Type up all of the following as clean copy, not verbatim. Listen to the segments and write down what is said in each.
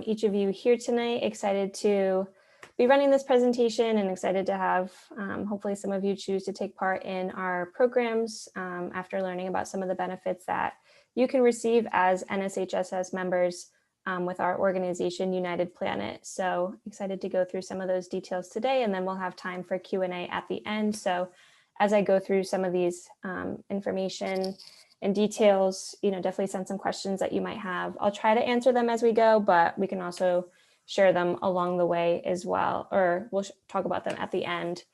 each of you here tonight. Excited to be running this presentation and excited to have hopefully some of you choose to take part in our programs after learning about some of the benefits that you can receive as NSHSS members with our organization, United Planet. So excited to go through some of those details today, and then we'll have time for Q&A at the end. So as I go through some of these information and details, definitely send some questions that you might have. I'll try to answer them as we go, but we can also share them along the way as well, or we'll talk about them at the end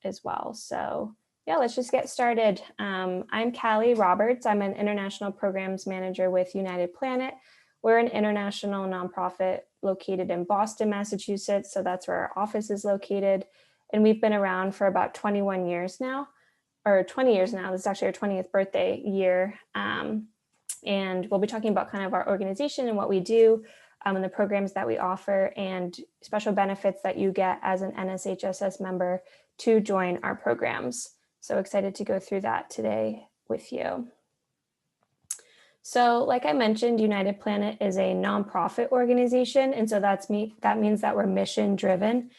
as well. So yeah, let's just get started. I'm Callie Roberts. I'm an International Programs Manager with United Planet. We're an international nonprofit located in Boston, Massachusetts. So that's where our office is located. And we've been around for about 21 years now, or 20 years now. This is actually our 20th birthday year. And we'll be talking about kind of our organization and what we do and the programs that we offer and special benefits that you get as an NSHSS member to join our programs. So excited to go through that today with you. So like I mentioned, United Planet is a nonprofit organization. And so that means that we're mission driven.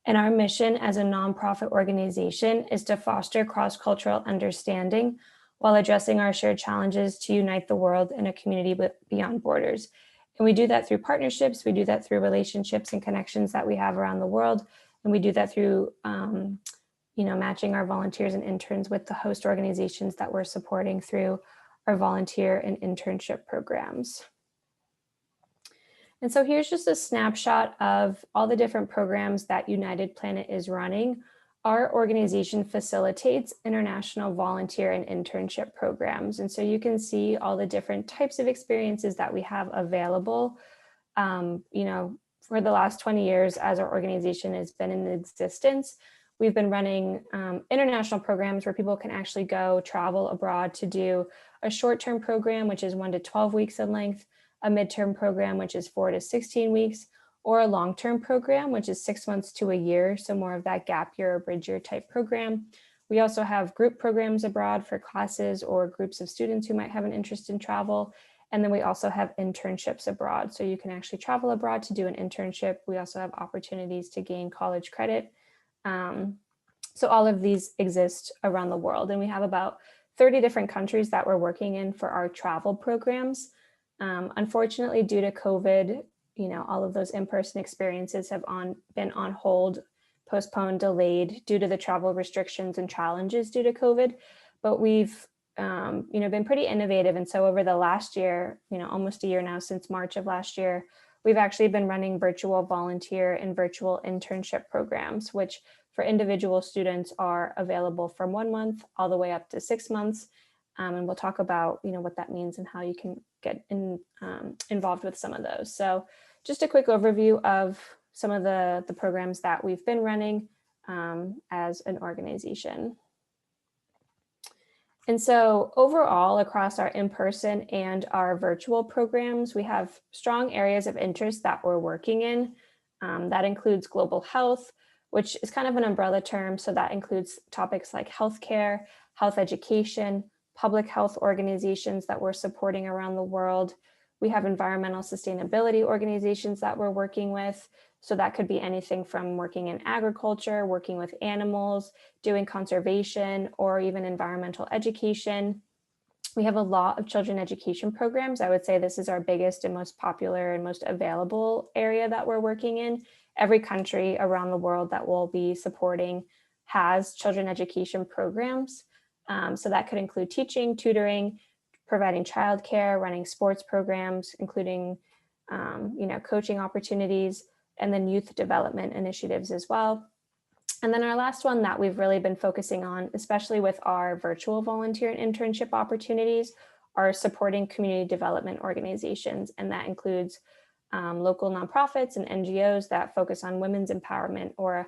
And our mission as a nonprofit organization is to foster cross-cultural understanding while addressing our shared challenges to unite the world in a community beyond borders. And we do that through partnerships. We do that through relationships and connections that we have around the world. And we do that through, matching our volunteers and interns with the host organizations that we're supporting through our volunteer and internship programs. And so here's just a snapshot of all the different programs that United Planet is running. Our organization facilitates international volunteer and internship programs. And so you can see all the different types of experiences that we have available. For the last 20 years as our organization has been in existence, we've been running international programs where people can actually go travel abroad to do a short-term program, which is 1 to 12 weeks in length, a midterm program, which is 4 to 16 weeks, or a long-term program, which is 6 months to a year. So more of that gap year or bridge year type program. We also have group programs abroad for classes or groups of students who might have an interest in travel. And then we also have internships abroad. So you can actually travel abroad to do an internship. We also have opportunities to gain college credit. So all of these exist around the world. And we have about 30 different countries that we're working in for our travel programs. Unfortunately, due to COVID, all of those in-person experiences have been on hold, postponed, delayed due to the travel restrictions and challenges due to COVID. But we've, been pretty innovative. And so over the last year, almost a year now since March of last year, we've actually been running virtual volunteer and virtual internship programs, which for individual students are available from 1 month all the way up to 6 months. And we'll talk about, what that means and how you can get involved with some of those. So just a quick overview of some of the programs that we've been running as an organization. And so overall, across our in-person and our virtual programs, we have strong areas of interest that we're working in. That includes global health, which is kind of an umbrella term. So that includes topics like healthcare, health education, public health organizations that we're supporting around the world. We have environmental sustainability organizations that we're working with. So that could be anything from working in agriculture, working with animals, doing conservation, or even environmental education. We have a lot of children education programs. I would say this is our biggest and most popular and most available area that we're working in. Every country around the world that we'll be supporting has children education programs. So that could include teaching, tutoring, providing childcare, running sports programs, including, coaching opportunities, and then youth development initiatives as well. And then our last one that we've really been focusing on, especially with our virtual volunteer and internship opportunities, are supporting community development organizations. And that includes local nonprofits and NGOs that focus on women's empowerment or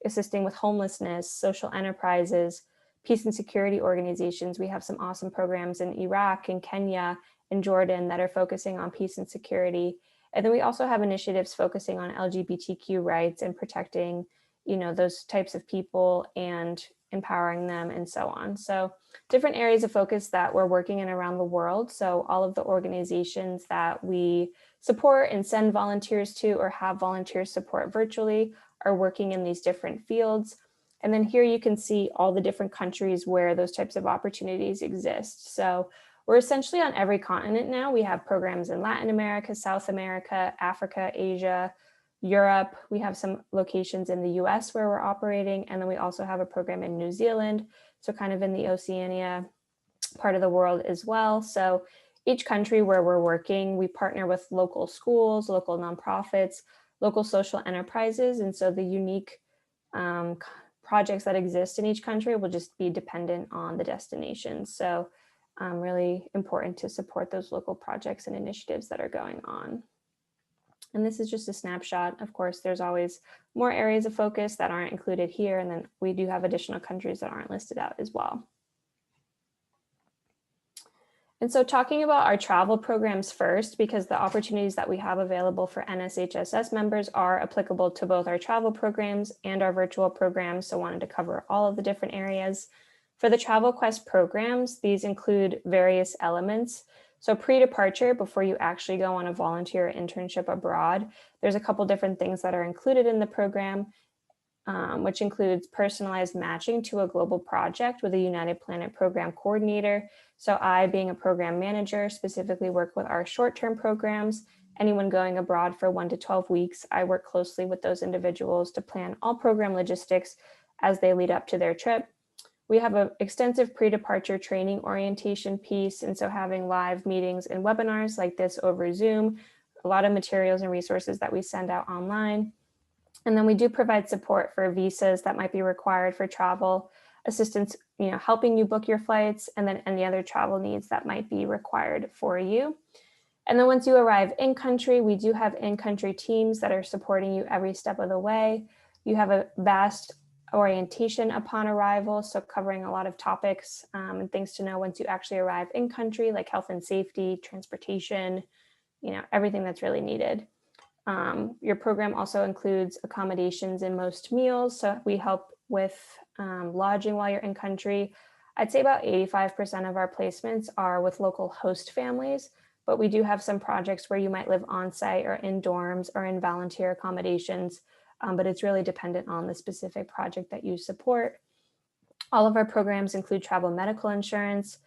assisting with homelessness, social enterprises, peace and security organizations. We have some awesome programs in Iraq and Kenya and Jordan that are focusing on peace and security. And then we also have initiatives focusing on LGBTQ rights and protecting, those types of people and empowering them and so on. So different areas of focus that we're working in around the world. So all of the organizations that we support and send volunteers to, or have volunteers support virtually, are working in these different fields. And then here you can see all the different countries where those types of opportunities exist. So we're essentially on every continent now. We have programs in Latin America, South America, Africa, Asia, Europe. We have some locations in the US where we're operating. And then we also have a program in New Zealand. So kind of in the Oceania part of the world as well. So each country where we're working, we partner with local schools, local nonprofits, local social enterprises. And so the unique projects that exist in each country will just be dependent on the destination. So really important to support those local projects and initiatives that are going on. And this is just a snapshot. Of course, there's always more areas of focus that aren't included here. And then we do have additional countries that aren't listed out as well. And so talking about our travel programs first, because the opportunities that we have available for NSHSS members are applicable to both our travel programs and our virtual programs. So wanted to cover all of the different areas. For the Travel Quest programs, these include various elements. So pre-departure, before you actually go on a volunteer internship abroad, there's a couple different things that are included in the program, which includes personalized matching to a global project with a United Planet program coordinator. So I, being a program manager, specifically work with our short-term programs. Anyone going abroad for 1 to 12 weeks, I work closely with those individuals to plan all program logistics as they lead up to their trip. We have an extensive pre-departure training orientation piece. And so having live meetings and webinars like this over Zoom, a lot of materials and resources that we send out online. And then we do provide support for visas that might be required for travel, assistance, helping you book your flights, and then any other travel needs that might be required for you. And then once you arrive in country, we do have in-country teams that are supporting you every step of the way. You have a vast orientation upon arrival, so covering a lot of topics and things to know once you actually arrive in country, like health and safety, transportation, everything that's really needed. Your program also includes accommodations in most meals. So we help with lodging while you're in country. I'd say about 85% of our placements are with local host families, but we do have some projects where you might live on site or in dorms or in volunteer accommodations, but it's really dependent on the specific project that you support. All of our programs include travel medical insurance.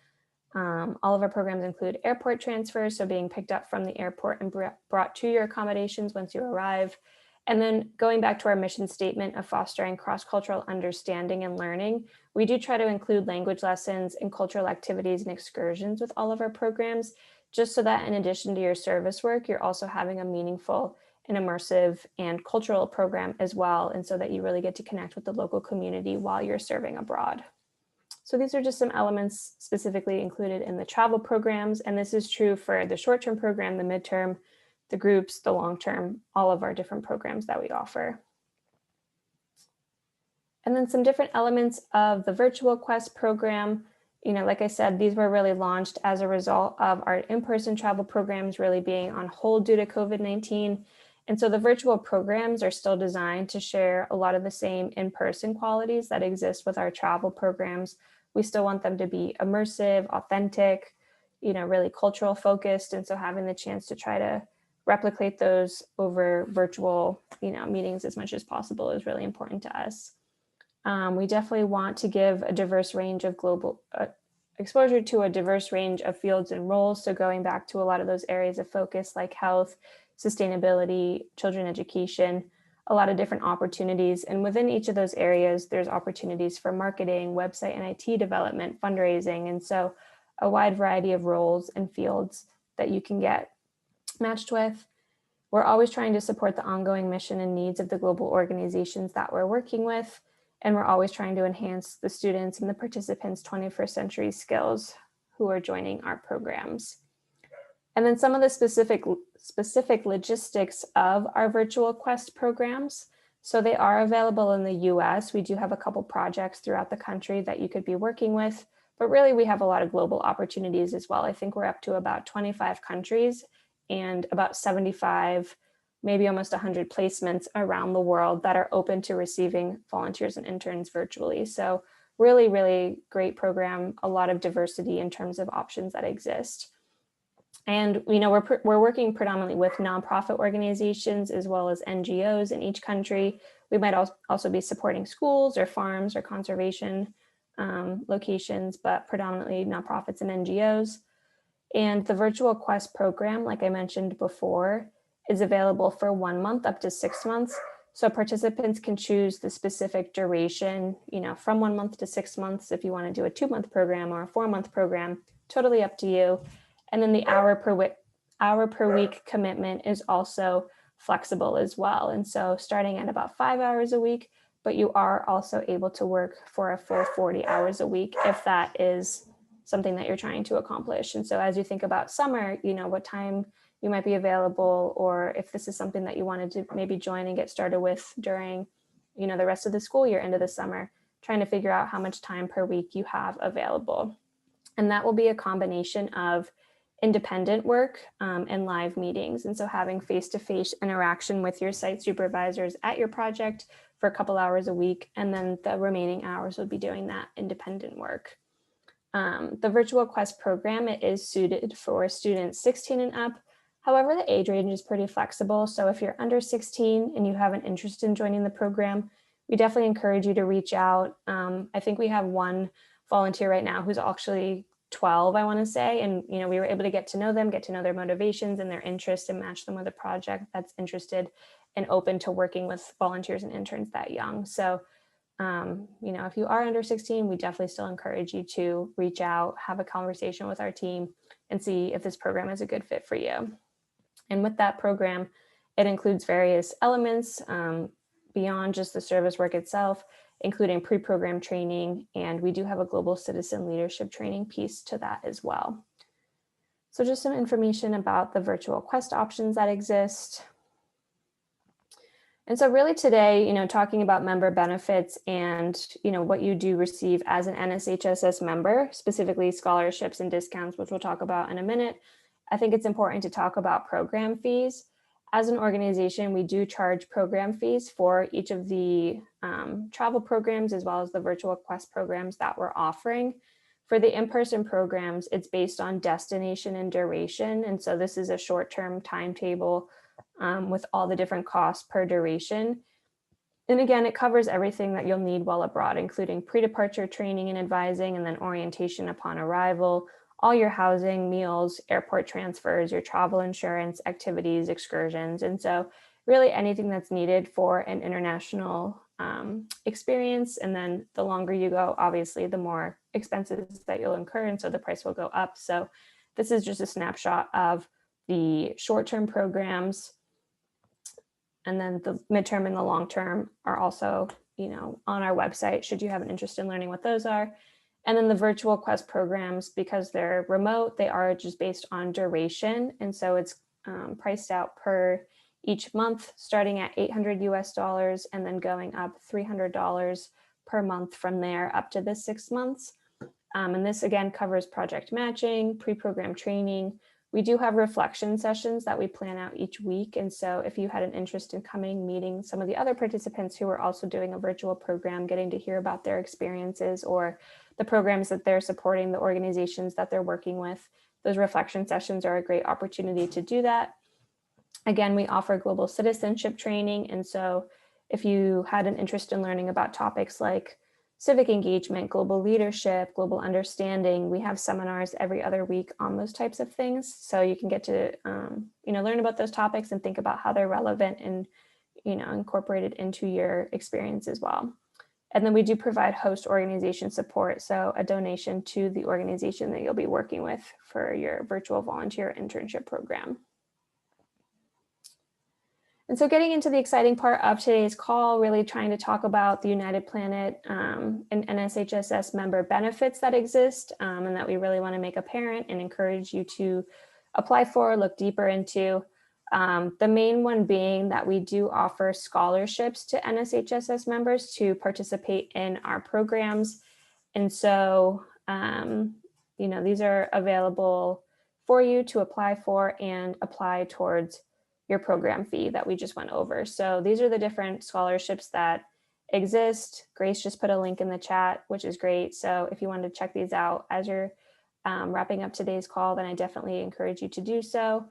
All of our programs include airport transfers, so being picked up from the airport and brought to your accommodations once you arrive. And then going back to our mission statement of fostering cross-cultural understanding and learning, we do try to include language lessons and cultural activities and excursions with all of our programs, just so that in addition to your service work, you're also having a meaningful and immersive and cultural program as well, and so that you really get to connect with the local community while you're serving abroad. So these are just some elements specifically included in the travel programs, and this is true for the short-term program, the midterm, the groups, the long-term, all of our different programs that we offer. And then some different elements of the Virtual Quest program. Like I said, these were really launched as a result of our in-person travel programs really being on hold due to COVID-19. And so the virtual programs are still designed to share a lot of the same in-person qualities that exist with our travel programs. We still want them to be immersive, authentic, really cultural focused. And so having the chance to try to replicate those over virtual, meetings as much as possible is really important to us. We definitely want to give a diverse range of global exposure to a diverse range of fields and roles. So going back to a lot of those areas of focus like health, sustainability, children education, a lot of different opportunities. And within each of those areas, there's opportunities for marketing, website and IT development, fundraising. And so a wide variety of roles and fields that you can get matched with. We're always trying to support the ongoing mission and needs of the global organizations that we're working with. And we're always trying to enhance the students and the participants' 21st century skills who are joining our programs. And then some of the specific logistics of our Virtual Quest programs. So they are available in the US. We do have a couple projects throughout the country that you could be working with, but really we have a lot of global opportunities as well. I think we're up to about 25 countries and about 75, maybe almost 100 placements around the world that are open to receiving volunteers and interns virtually. So really, really great program, a lot of diversity in terms of options that exist. And we're working predominantly with nonprofit organizations as well as NGOs in each country. We might also be supporting schools or farms or conservation locations, but predominantly nonprofits and NGOs. And the Virtual Quest program, like I mentioned before, is available for 1 month up to 6 months. So participants can choose the specific duration, from 1 month to 6 months. If you want to do a 2-month program or a 4-month program, totally up to you. And then the hour per week commitment is also flexible as well. And so starting at about 5 hours a week, but you are also able to work for a full 40 hours a week if that is something that you're trying to accomplish. And so as you think about summer, what time you might be available, or if this is something that you wanted to maybe join and get started with during, the rest of the school year into the summer, trying to figure out how much time per week you have available. And that will be a combination of independent work and live meetings. And so having face-to-face interaction with your site supervisors at your project for a couple hours a week, and then the remaining hours will be doing that independent work. The Virtual Quest program, it is suited for students 16 and up. However, the age range is pretty flexible. So if you're under 16 and you have an interest in joining the program, we definitely encourage you to reach out. I think we have one volunteer right now who's actually 12, I want to say. And, we were able to get to know them, get to know their motivations and their interests, and match them with a project that's interested and open to working with volunteers and interns that young. So, if you are under 16, we definitely still encourage you to reach out, have a conversation with our team, and see if this program is a good fit for you. And with that program, it includes various elements beyond just the service work itself, including pre-program training, and we do have a global citizen leadership training piece to that as well. So just some information about the Virtual Quest options that exist. And so really today, talking about member benefits and, what you do receive as an NSHSS member, specifically scholarships and discounts, which we'll talk about in a minute, I think it's important to talk about program fees. As an organization, we do charge program fees for each of the travel programs as well as the Virtual Quest programs that we're offering. For the in-person programs, it's based on destination and duration. And so this is a short-term timetable with all the different costs per duration. And again, it covers everything that you'll need while abroad, including pre-departure training and advising, and then orientation upon arrival, all your housing, meals, airport transfers, your travel insurance, activities, excursions. And so really anything that's needed for an international experience. And then the longer you go, obviously, the more expenses that you'll incur. And so the price will go up. So this is just a snapshot of the short-term programs. And then the midterm and the long-term are also, on our website, should you have an interest in learning what those are. And then the Virtual Quest programs, because they're remote, they are just based on duration. And so it's priced out per each month, starting at $800 US and then going up $300 per month from there up to the 6 months. And this again covers project matching, pre-program training. We do have reflection sessions that we plan out each week. And so if you had an interest in coming, meeting some of the other participants who are also doing a virtual program, getting to hear about their experiences or the programs that they're supporting, the organizations that they're working with, those reflection sessions are a great opportunity to do that. Again, we offer global citizenship training. And so if you had an interest in learning about topics like civic engagement, global leadership, global understanding, we have seminars every other week on those types of things. So you can get to, learn about those topics and think about how they're relevant and, incorporated into your experience as well. And then we do provide host organization support. So a donation to the organization that you'll be working with for your virtual volunteer internship program. And so getting into the exciting part of today's call, really trying to talk about the United Planet and NSHSS member benefits that exist and that we really want to make apparent and encourage you to apply for, look deeper into. The main one being that we do offer scholarships to NSHSS members to participate in our programs. And so, these are available for you to apply for and apply towards your program fee that we just went over. So these are the different scholarships that exist. Grace just put a link in the chat, which is great. So if you wanted to check these out as you're wrapping up today's call, then I definitely encourage you to do so.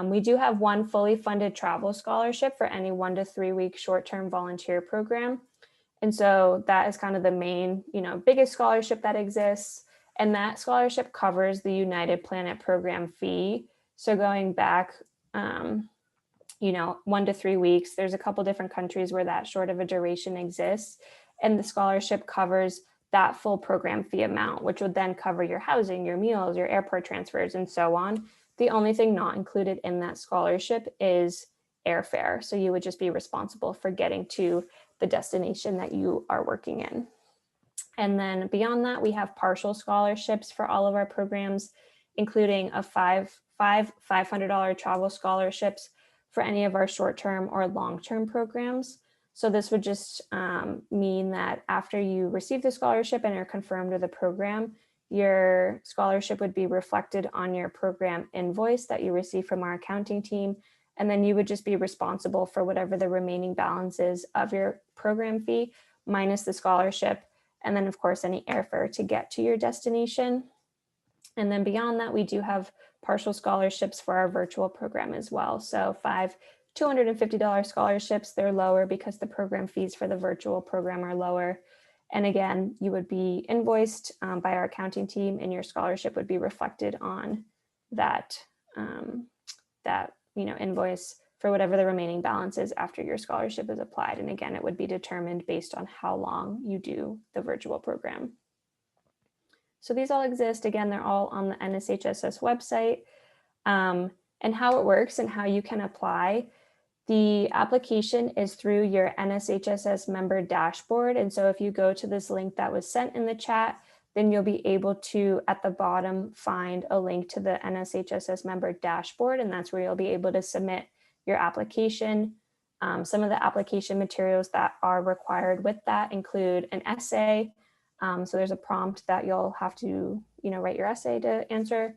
We do have one fully funded travel scholarship for any 1 to 3 week short-term volunteer program. And so that is kind of the main, biggest scholarship that exists. And that scholarship covers the United Planet program fee. So going back, 1 to 3 weeks, there's a couple different countries where that short of a duration exists. And the scholarship covers that full program fee amount, which would then cover your housing, your meals, your airport transfers, and so on. The only thing not included in that scholarship is airfare. So you would just be responsible for getting to the destination that you are working in. And then beyond that, we have partial scholarships for all of our programs, including five $500 travel scholarships for any of our short-term or long-term programs. So this would just mean that after you receive the scholarship and are confirmed with the program, your scholarship would be reflected on your program invoice that you receive from our accounting team. And then you would just be responsible for whatever the remaining balance is of your program fee minus the scholarship. And then of course, any airfare to get to your destination. And then beyond that, we do have partial scholarships for our virtual program as well. So 5 $250 scholarships, they're lower because the program fees for the virtual program are lower. And again, you would be invoiced by our accounting team, and your scholarship would be reflected on that, invoice for whatever the remaining balance is after your scholarship is applied. And again, it would be determined based on how long you do the virtual program. So these all exist. Again, they're all on the NSHSS website. And how it works and how you can apply. The application is through your NSHSS member dashboard. And so if you go to this link that was sent in the chat, then you'll be able to, at the bottom, find a link to the NSHSS member dashboard. And that's where you'll be able to submit your application. Some of the application materials that are required with that include an essay. So there's a prompt that you'll have to, write your essay to answer.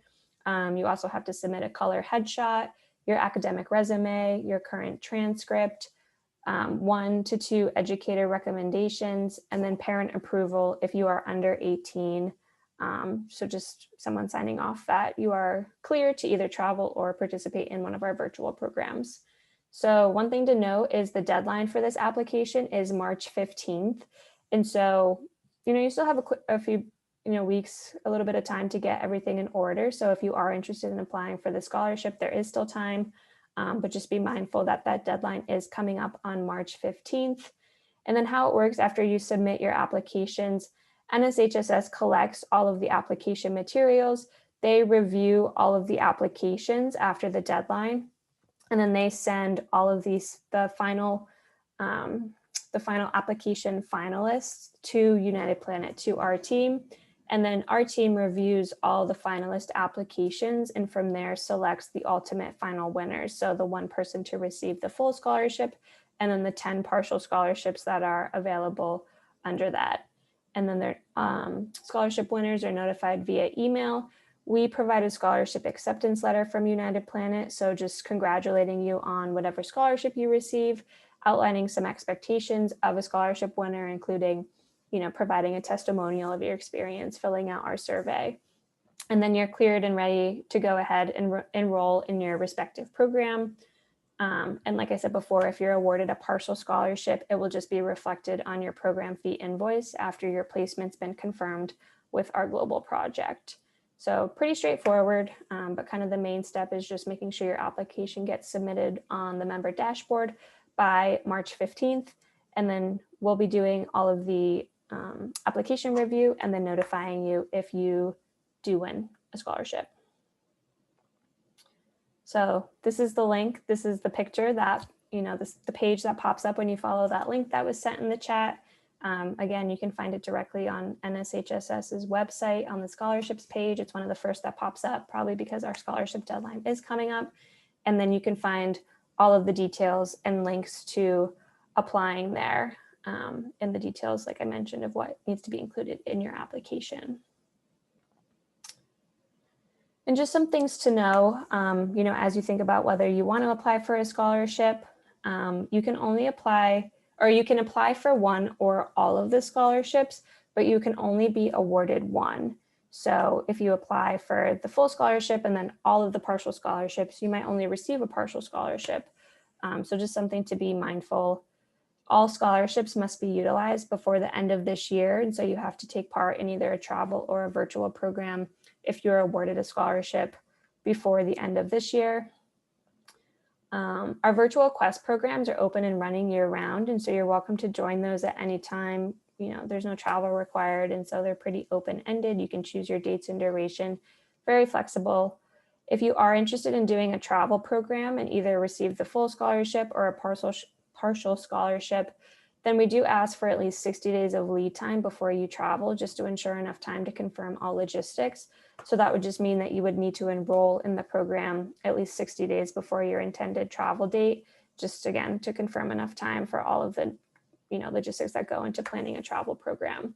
You also have to submit a color headshot, your academic resume, your current transcript, 1 to 2 educator recommendations, and then parent approval if you are under 18. So just someone signing off that you are clear to either travel or participate in one of our virtual programs. So one thing to note is the deadline for this application is March 15th. And so, you still have a few weeks, a little bit of time to get everything in order. So if you are interested in applying for the scholarship, there is still time, but just be mindful that that deadline is coming up on March 15th. And then how it works after you submit your applications, NSHSS collects all of the application materials. They review all of the applications after the deadline, and then they send all of the final application finalists to United Planet, to our team. And then our team reviews all the finalist applications, and from there selects the ultimate final winners. So the one person to receive the full scholarship, and then the 10 partial scholarships that are available under that. And then their scholarship winners are notified via email. We provide a scholarship acceptance letter from United Planet. So just congratulating you on whatever scholarship you receive, outlining some expectations of a scholarship winner, including providing a testimonial of your experience, filling out our survey. And then you're cleared and ready to go ahead and enroll in your respective program. And like I said before, if you're awarded a partial scholarship, it will just be reflected on your program fee invoice after your placement's been confirmed with our global project. So pretty straightforward, but kind of the main step is just making sure your application gets submitted on the member dashboard by March 15th. And then we'll be doing all of the application review and then notifying you if you do win a scholarship. So this is the link. This is the picture that, the page that pops up when you follow that link that was sent in the chat. Again, you can find it directly on NSHSS's website on the scholarships page. It's one of the first that pops up, probably because our scholarship deadline is coming up. And then you can find all of the details and links to applying there, and the details, like I mentioned, of what needs to be included in your application. And just some things to know, as you think about whether you want to apply for a scholarship, you can only apply, or you can apply for one or all of the scholarships, but you can only be awarded one. So if you apply for the full scholarship and then all of the partial scholarships, you might only receive a partial scholarship. So just something to be mindful. All scholarships must be utilized before the end of this year. And so you have to take part in either a travel or a virtual program if you're awarded a scholarship before the end of this year. Our virtual Quest programs are open and running year round. And so you're welcome to join those at any time. You know, there's no travel required. And so they're pretty open-ended. You can choose your dates and duration, very flexible. If you are interested in doing a travel program and either receive the full scholarship or a partial scholarship, then we do ask for at least 60 days of lead time before you travel, just to ensure enough time to confirm all logistics. So that would just mean that you would need to enroll in the program at least 60 days before your intended travel date, just again, to confirm enough time for all of the, logistics that go into planning a travel program.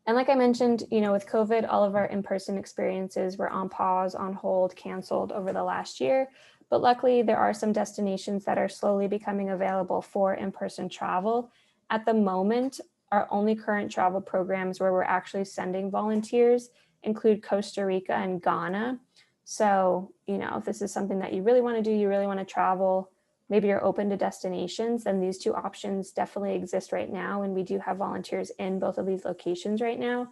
And like I mentioned, with COVID, all of our in-person experiences were on pause, on hold, canceled over the last year. But luckily, there are some destinations that are slowly becoming available for in-person travel. At the moment, our only current travel programs where we're actually sending volunteers include Costa Rica and Ghana. So, if this is something that you really want to do, you really want to travel, maybe you're open to destinations, then these two options definitely exist right now. And we do have volunteers in both of these locations right now.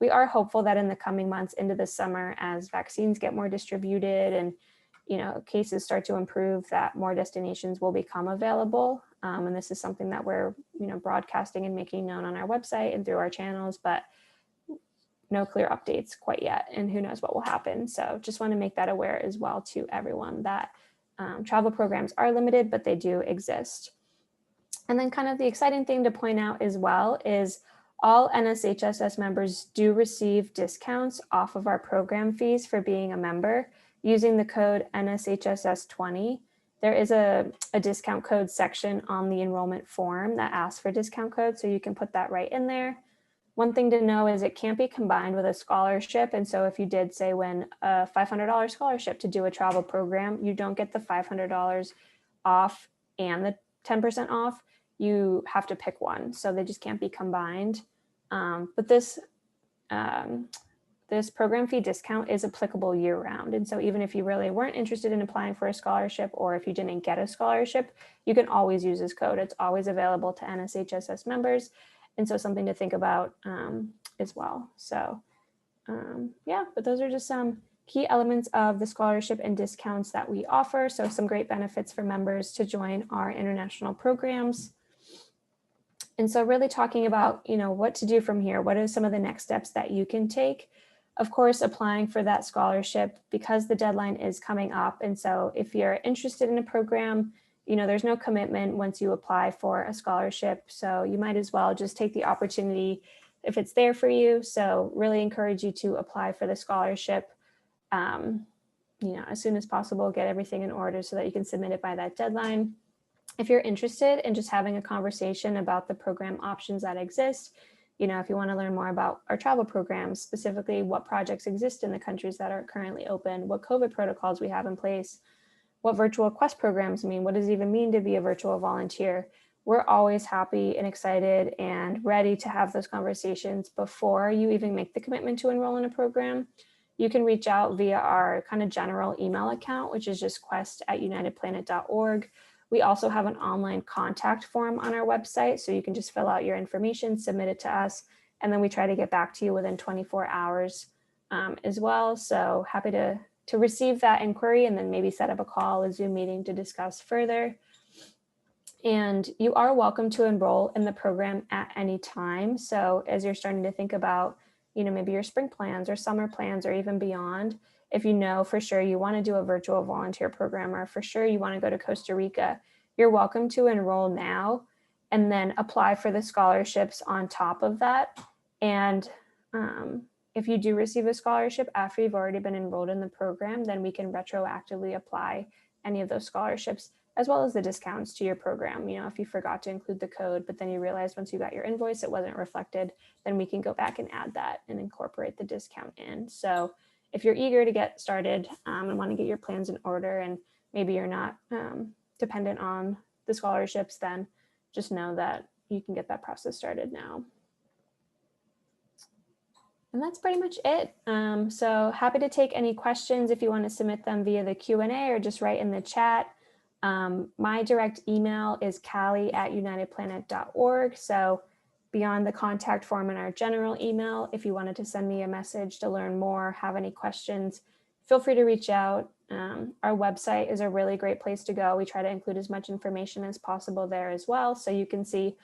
We are hopeful that in the coming months into the summer, as vaccines get more distributed and cases start to improve, that more destinations will become available. And this is something that we're, broadcasting and making known on our website and through our channels, but no clear updates quite yet. And who knows what will happen. So just want to make that aware as well to everyone that travel programs are limited, but they do exist. And then kind of the exciting thing to point out as well is all NSHSS members do receive discounts off of our program fees for being a member using the code NSHSS20. There is a discount code section on the enrollment form that asks for discount code, so you can put that right in there. One thing to know is it can't be combined with a scholarship. And so if you did say win a $500 scholarship to do a travel program, you don't get the $500 off and the 10% off. You have to pick one. So they just can't be combined. But this program fee discount is applicable year round. And so even if you really weren't interested in applying for a scholarship, or if you didn't get a scholarship, you can always use this code. It's always available to NSHSS members. And so something to think about as well. So yeah, but those are just some key elements of the scholarship and discounts that we offer. So some great benefits for members to join our international programs. And so really talking about, what to do from here. What are some of the next steps that you can take? Of course, applying for that scholarship, because the deadline is coming up. And so if you're interested in a program, there's no commitment once you apply for a scholarship. So you might as well just take the opportunity if it's there for you. So really encourage you to apply for the scholarship, as soon as possible, get everything in order so that you can submit it by that deadline. If you're interested in just having a conversation about the program options that exist, if you want to learn more about our travel programs, specifically what projects exist in the countries that are currently open, what COVID protocols we have in place, what virtual Quest programs mean, what does it even mean to be a virtual volunteer? We're always happy and excited and ready to have those conversations before you even make the commitment to enroll in a program. You can reach out via our kind of general email account, which is just quest@unitedplanet.org. We also have an online contact form on our website, so you can just fill out your information, submit it to us, and then we try to get back to you within 24 hours as well. So happy to receive that inquiry and then maybe set up a call, a Zoom meeting to discuss further. And you are welcome to enroll in the program at any time. So as you're starting to think about, maybe your spring plans or summer plans or even beyond, if you know for sure you want to do a virtual volunteer program, or for sure you want to go to Costa Rica, you're welcome to enroll now and then apply for the scholarships on top of that. And if you do receive a scholarship after you've already been enrolled in the program, then we can retroactively apply any of those scholarships as well as the discounts to your program. If you forgot to include the code, but then you realized once you got your invoice, it wasn't reflected, then we can go back and add that and incorporate the discount in. So if you're eager to get started and want to get your plans in order, and maybe you're not dependent on the scholarships, then just know that you can get that process started now. And that's pretty much it. So happy to take any questions if you want to submit them via the Q&A or just write in the chat. My direct email is callie@unitedplanet.org. So beyond the contact form in our general email, if you wanted to send me a message to learn more, have any questions, feel free to reach out. Our website is a really great place to go. We try to include as much information as possible there as well. So you can see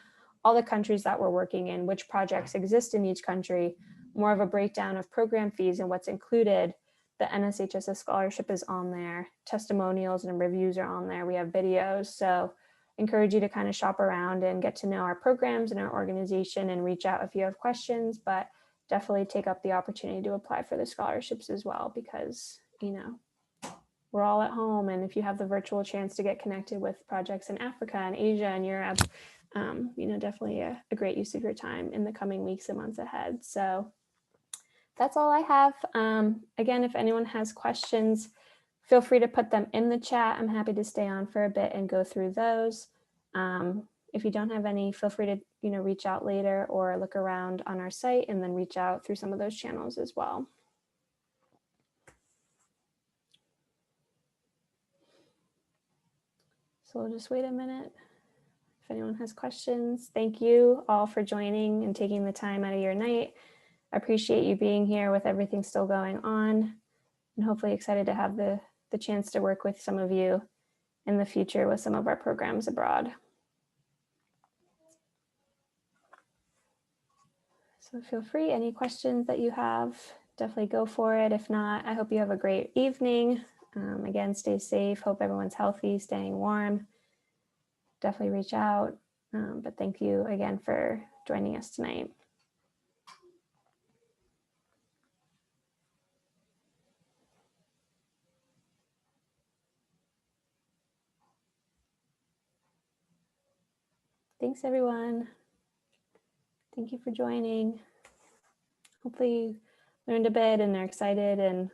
all the countries that we're working in, which projects exist in each country, more of a breakdown of program fees and what's included. The NSHSS scholarship is on there. Testimonials and reviews are on there. We have videos. So encourage you to kind of shop around and get to know our programs and our organization and reach out if you have questions, but definitely take up the opportunity to apply for the scholarships as well, because, you know, we're all at home. And if you have the virtual chance to get connected with projects in Africa and Asia and Europe, you know, definitely a great use of your time in the coming weeks and months ahead. So that's all I have. Again, if anyone has questions, feel free to put them in the chat. I'm happy to stay on for a bit and go through those. If you don't have any, feel free to, you know, reach out later or look around on our site and then reach out through some of those channels as well. So we'll just wait a minute. If anyone has questions, thank you all for joining and taking the time out of your night. I appreciate you being here with everything still going on, and hopefully excited to have the chance to work with some of you in the future with some of our programs abroad. So feel free, any questions that you have, definitely go for it. If not, I hope you have a great evening. Again, stay safe. Hope everyone's healthy, staying warm. Definitely reach out. But thank you again for joining us tonight. Thanks, everyone. Thank you for joining. Hopefully you learned a bit and are excited, and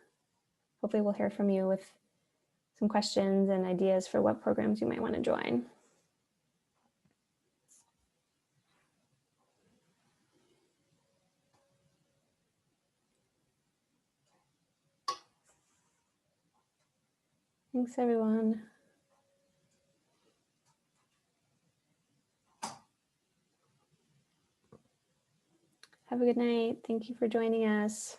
hopefully we'll hear from you with some questions and ideas for what programs you might want to join. Thanks, everyone. Have a good night. Thank you for joining us.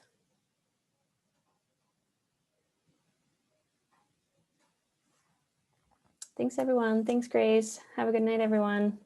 Thanks, everyone. Thanks, Grace. Have a good night, everyone.